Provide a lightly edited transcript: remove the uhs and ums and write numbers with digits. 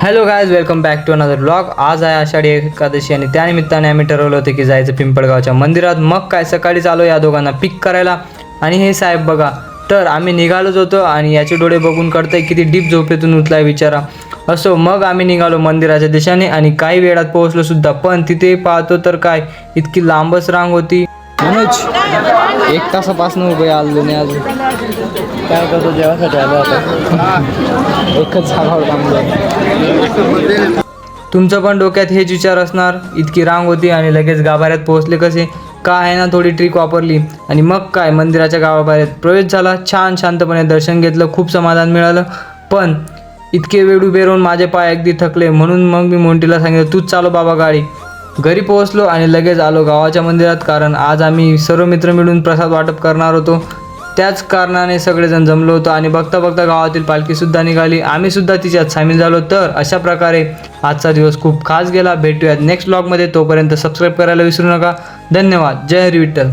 Hello guys, welcome back to another vlog. आज आहे आषाढी एकादशी आणि त्यानिमित्ताने आम्ही ठरवलं होतं की जायचं पिंपळगावच्या मंदिरात. मग काय सकाळी आलो या दोघांना पिक करायला. आणि हे साहेब बघा, तर आम्ही निघालोच होतो आणि याचे डोळे बघून कळतंय किती डीप झोपेतून उठलाय विचारा. असो, मग आम्ही निघालो मंदिराच्या दिशेने आणि काही वेळात पोहोचलो सुद्धा. पण तिथे पाहतो तर काय, इतकी लांबच रांग होती. मनोज, 1 तासापासून उभे आलो नाही अजून. काय करतो, जेवायसाठी आलो आता. एकच जागावर थांबलो. तुमचं पण डोक्यात हेच विचार असणार, इतकी रांग होती आणि लगेच गाभाऱ्यात पोहोचले कसे. का आहे ना, थोडी ट्रिक वापरली आणि मग काय मंदिराच्या गाभाऱ्यात प्रवेश झाला. छान शांतपणे दर्शन घेतलं, खूप समाधान मिळालं. पण इतके वेळ उभे राहून माझे पाय अगदी थकले, म्हणून मग मी मोंटीला सांगितलं, तूच चालव बाबा गाडी. घरी पोहोचलो आणि लगेच आलो गावाच्या मंदिरात, कारण आज आम्ही सर्व मित्र मिळून प्रसाद वाटप करणार होतो. त्याच कारणाने सगळेजण जमलो होतो आणि बघता बघता गावातील पालखीसुद्धा निघाली. आम्ही सुद्धा तिच्यात सामील झालो. तर अशा प्रकारे आजचा दिवस खूप खास गेला. भेटूयात नेक्स्ट व्लॉगमध्ये. तोपर्यंत सबस्क्राईब करायला विसरू नका. धन्यवाद. जय हरी विठ्ठल.